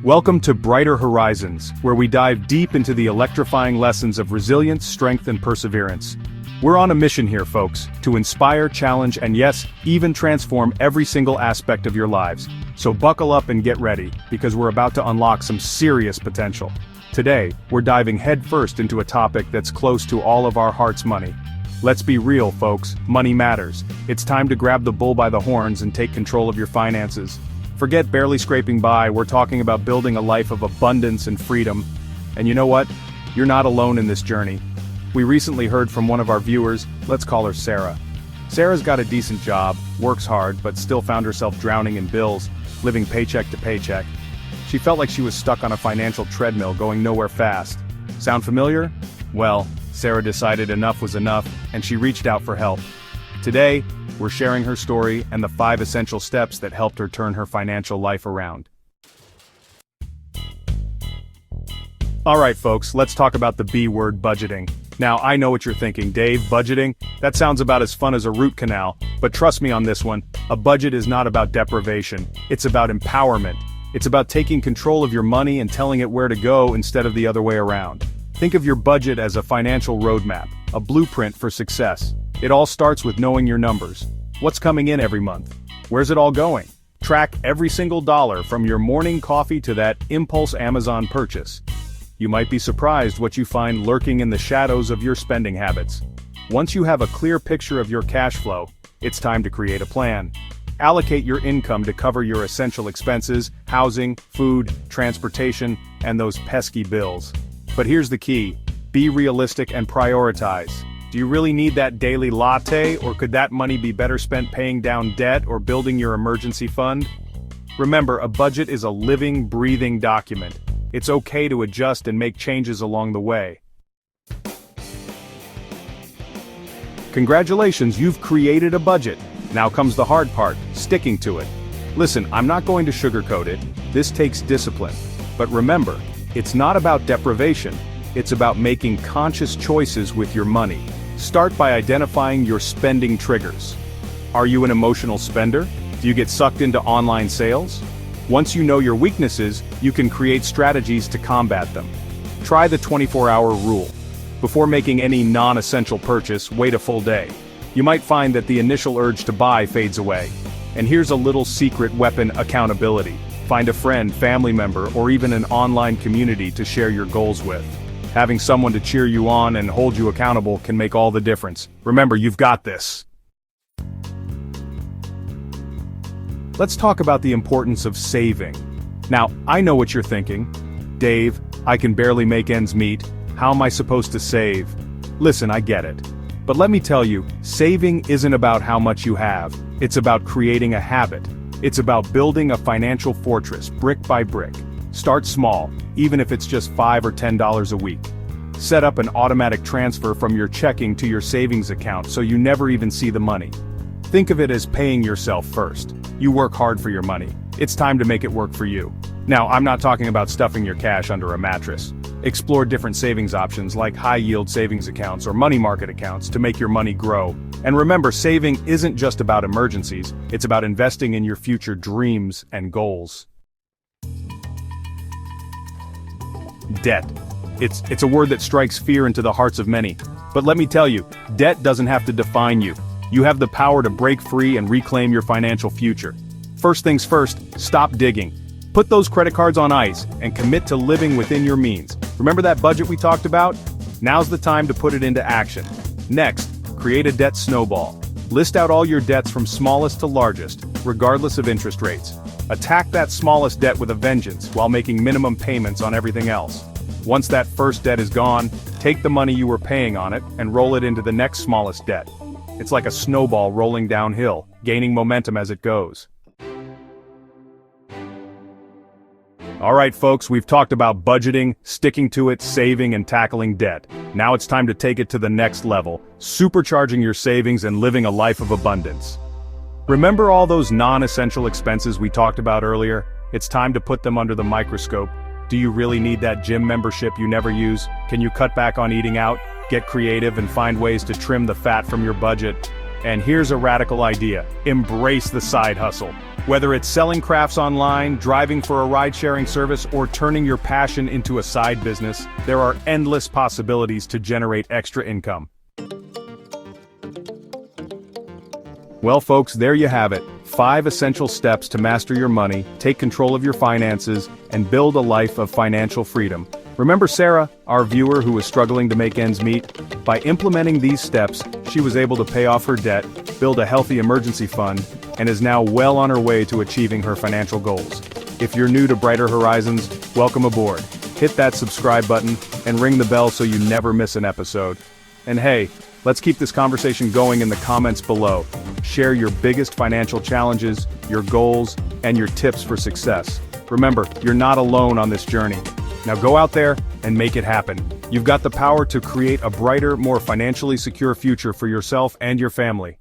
Welcome to Brighter Horizons, where we dive deep into the electrifying lessons of resilience, strength, and perseverance. We're on a mission here, folks, to inspire, challenge, and yes, even transform every single aspect of your lives. So buckle up and get ready, because we're about to unlock some serious potential. Today, we're diving headfirst into a topic that's close to all of our hearts: money. Let's be real, folks, money matters. It's time to grab the bull by the horns and take control of your finances. Forget barely scraping by, we're talking about building a life of abundance and freedom. And you know what? You're not alone in this journey. We recently heard from one of our viewers, let's call her Sarah. Sarah's got a decent job, works hard, but still found herself drowning in bills, living paycheck to paycheck. She felt like she was stuck on a financial treadmill going nowhere fast. Sound familiar? Well, Sarah decided enough was enough, and she reached out for help. Today, we're sharing her story and the 5 essential steps that helped her turn her financial life around. Alright folks, let's talk about the B word, budgeting. Now I know what you're thinking, Dave, budgeting? That sounds about as fun as a root canal, but trust me on this one, a budget is not about deprivation, it's about empowerment. It's about taking control of your money and telling it where to go instead of the other way around. Think of your budget as a financial roadmap, a blueprint for success. It all starts with knowing your numbers. What's coming in every month? Where's it all going? Track every single dollar from your morning coffee to that impulse Amazon purchase. You might be surprised what you find lurking in the shadows of your spending habits. Once you have a clear picture of your cash flow, it's time to create a plan. Allocate your income to cover your essential expenses, housing, food, transportation, and those pesky bills. But here's the key: be realistic and prioritize. Do you really need that daily latte, or could that money be better spent paying down debt or building your emergency fund? Remember, a budget is a living, breathing document. It's okay to adjust and make changes along the way. Congratulations, you've created a budget. Now comes the hard part, sticking to it. Listen, I'm not going to sugarcoat it. This takes discipline. But remember, it's not about deprivation. It's about making conscious choices with your money. Start by identifying your spending triggers. Are you an emotional spender? Do you get sucked into online sales? Once you know your weaknesses, you can create strategies to combat them. Try the 24-hour rule. Before making any non-essential purchase, wait a full day. You might find that the initial urge to buy fades away. And here's a little secret weapon: accountability. Find a friend, family member, or even an online community to share your goals with. Having someone to cheer you on and hold you accountable can make all the difference. Remember, you've got this. Let's talk about the importance of saving. Now, I know what you're thinking. Dave, I can barely make ends meet. How am I supposed to save? Listen, I get it. But let me tell you, saving isn't about how much you have. It's about creating a habit. It's about building a financial fortress, brick by brick. Start small, even if it's just $5 or $10 a week. Set up an automatic transfer from your checking to your savings account so you never even see the money. Think of it as paying yourself first. You work hard for your money. It's time to make it work for you. Now, I'm not talking about stuffing your cash under a mattress. Explore different savings options like high-yield savings accounts or money market accounts to make your money grow. And remember, saving isn't just about emergencies, it's about investing in your future dreams and goals. Debt. It's a word that strikes fear into the hearts of many. But let me tell you, debt doesn't have to define you. You have the power to break free and reclaim your financial future. First things first, stop digging. Put those credit cards on ice and commit to living within your means. Remember that budget we talked about? Now's the time to put it into action. Next, create a debt snowball. List out all your debts from smallest to largest, regardless of interest rates. Attack that smallest debt with a vengeance while making minimum payments on everything else. Once that first debt is gone, take the money you were paying on it and roll it into the next smallest debt. It's like a snowball rolling downhill, gaining momentum as it goes. Alright folks, we've talked about budgeting, sticking to it, saving, and tackling debt. Now it's time to take it to the next level, supercharging your savings and living a life of abundance. Remember all those non-essential expenses we talked about earlier? It's time to put them under the microscope. Do you really need that gym membership you never use? Can you cut back on eating out? Get creative and find ways to trim the fat from your budget. And here's a radical idea: embrace the side hustle. Whether it's selling crafts online, driving for a ride-sharing service, or turning your passion into a side business, there are endless possibilities to generate extra income. Well, folks, there you have it. 5 essential steps to master your money, take control of your finances, and build a life of financial freedom. Remember Sarah, our viewer who was struggling to make ends meet? By implementing these steps, she was able to pay off her debt, build a healthy emergency fund, and is now well on her way to achieving her financial goals. If you're new to Brighter Horizons, welcome aboard. Hit that subscribe button and ring the bell so you never miss an episode. And hey, let's keep this conversation going in the comments below. Share your biggest financial challenges, your goals, and your tips for success. Remember, you're not alone on this journey. Now go out there and make it happen. You've got the power to create a brighter, more financially secure future for yourself and your family.